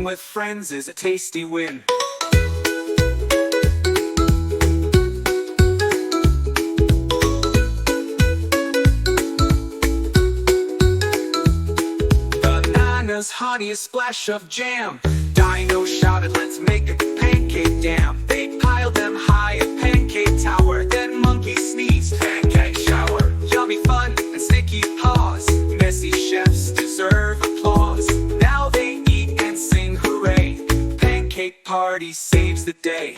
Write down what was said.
Even with friends is a tasty win. Bananas, honey, a splash of jam. Dino shouted, let's make a pancake dam. They piled them high, a pancake tower. Then Monkey sneezed, pancake shower. Yummy fun and sticky paws. Messy chefs deserve applause. Now they eat and sing hooray. Pancake party saves the day.